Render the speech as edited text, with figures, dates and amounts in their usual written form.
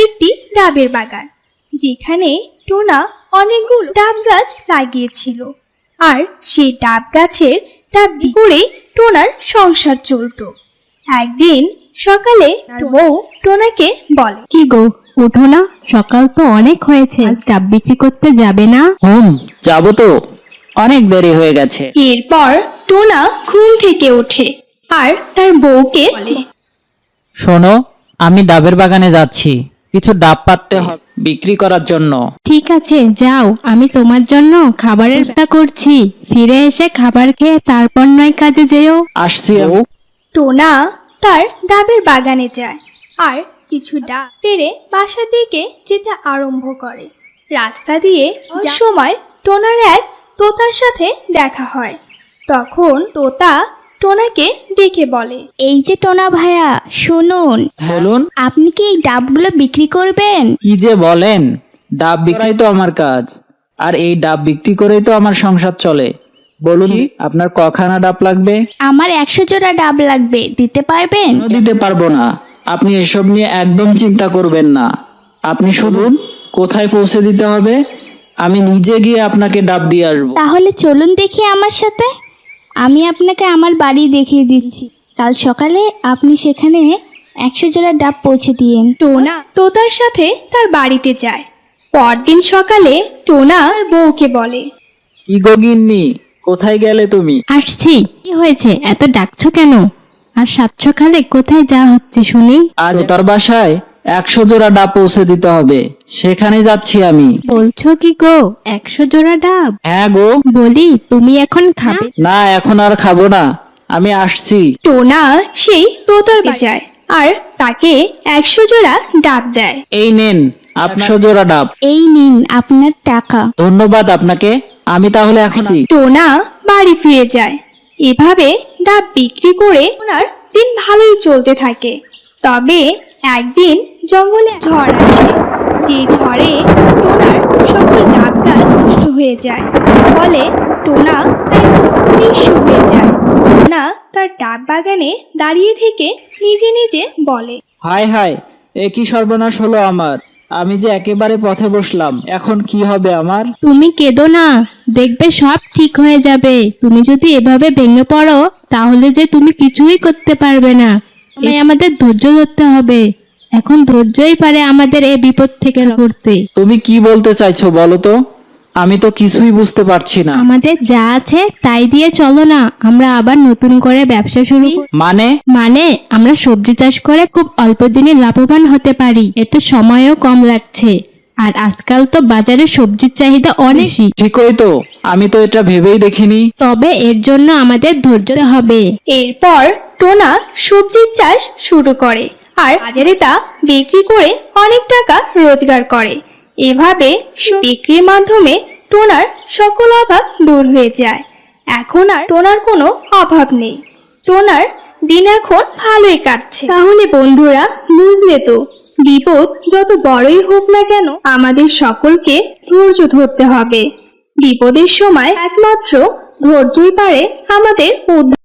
একটি ডাবের বাগান, যেখানে টোনা অনেকগুলো ডাব গাছ লাগিয়েছিল। আর সেই ডাব গাছের ডাব বিক্রি করে টোনার সংসার চলতো। একদিন সকালে বউ টোনাকে বলে, কি গো, ওঠো না, সকাল তো অনেক হয়েছে, আজ ডাব বিক্রি করতে যাবে না? যাবো তো, অনেক দেরি হয়ে গেছে। এরপর টোনা ঘুম থেকে ওঠে আর তার বউকে বলে, শোনো, আমি ডাবের বাগানে যাচ্ছি, কিছু ডাব পাততে হবে বিক্রি করার জন্য। ঠিক আছে, যাও, আমি তোমার জন্য খাবারের ব্যবস্থা করছি। ফিরে এসে খাবার খেয়ে তারপর নয় কাজে যেও। আসছি। টোনা তার ডাবের বাগানে যায় আর কিছু ডাব পেড়ে বাসা দিকে যেতে আরম্ভ করে। রাস্তা দিয়ে যাওয়ার সময় টোনার এক তোতার সাথে দেখা হয়। তখন তোতা টোনাকে ডেকে বলে, এই যে টোনা ভাইয়া, শুনুন, বলুন, আপনি কি এই ডাবগুলো বিক্রি করবেন? কি যে বলেন, ডাব বিক্রি তো আমার কাজ, আর এই ডাব বিক্রি করেই তো আমার সংসার চলে। বলুন, আপনার কখানা ডাব লাগবে? আমার 100 জোড়া ডাব লাগবে, দিতে পারবেন? দিতে পারবো না। আপনি এসব নিয়ে একদম চিন্তা করবেন না। আপনি শুনুন, কোথায় পৌঁছে দিতে হবে, আমি নিজে গিয়ে আপনাকে ডাব দিয়ে আসবো। তাহলে চলুন দেখি আমার সাথে, আমি আপনাকে আমার বাড়ি দেখিয়ে দিচ্ছি। কাল সকালে আপনি সেখানে 100 জোড়া ডাব পৌঁছে দিয়েন। টোনা তোতার সাথে তার বাড়িতে যায়। পরদিন সকালে টোনা তার বউকে বলে, কি গো গিন্নি, কোথায় গেলে তুমি? আসছি। কি হয়েছে, এত ডাকছো কেন? আর সাত সকালে কোথায় যা হচ্ছে শুনি? আজ তার বাসায় 100 জোড়া ডাব পৌঁছে দিতে হবে, সেখানে যাচ্ছি আমি। বলছো কি গো, 100 জোড়া ডাব? হ্যাঁ গো। বলি, তুমি এখন খাবে? না, এখন আর খাবো না, আমি আসছি। টোনা সেই তোতার বাড়ি যায় আর তাকে 100 জোড়া ডাব দেয়। এই নেন 100 জোড়া ডাব। এই নিন আপনার টাকা। ধন্যবাদ আপনাকে, আমি তাহলে এখন আসি। টোনা বাড়ি ফিরে যায়। এভাবে ডাব বিক্রি করে ওনার দিন ভালোই চলতে থাকে। তবে একদিন জঙ্গলে ঝড় আসে, যে ঝড়ে টোনার সকল ডাব গাছ নষ্ট হয়ে যায়। ফলে টোনা একদম নিঃস্ব হয়ে যায়। টোনা তার ডাব বাগানে দাঁড়িয়ে থেকে নিজে নিজে বলে, হায় হায়, এ কি সর্বনাশ হলো আমার, আমি যে একেবারে পথে বসলাম, এখন কি হবে আমার? তুমি কেঁদো না, দেখবে সব ঠিক হয়ে যাবে। তুমি যদি এভাবে ভেঙে পড়ো, তাহলে যে তুমি কিছুই করতে পারবে না। আমাদের ধৈর্য ধরতে হবে। এখন ধৈর্যই পারে আমাদের এই বিপদ থেকে করতে। তুমি কি বলতে চাইছো বলো তো, আমি তো কিছুই বুঝতে পারছি না। আমাদের যা আছে তাই দিয়ে চলো না, আমরা আবার নতুন করে ব্যবসা শুরু করি। মানে আমরা সবজি চাষ করে খুব অল্প দিনে লাভবান হতে পারি, এতে সময়ও কম লাগছে। আর আজকাল তো বাজারে সবজির চাহিদা অনেক বেশি। ঠিকই তো, আমি তো এটা ভেবেই দেখিনি। তবে এর জন্য আমাদের ধৈর্য ধরতে হবে। এরপর টোনা সবজির চাষ শুরু করে আর বাজারে তা বিক্রি করে অনেক টাকা রোজগার করে। এভাবে বিক্রির মাধ্যমে টোনার সকল অভাব দূর হয়ে যায়। এখন আর টোনার কোনো অভাব নেই। টোনার দিন এখন ভালোই কাটছে। তাহলে বন্ধুরা, বুঝলে তো, বিপদ যত বড়ই হোক না কেন, আমাদের সকলকে ধৈর্য ধরতে হবে। বিপদের সময় একমাত্র ধৈর্যই পারে আমাদের উদ্ধার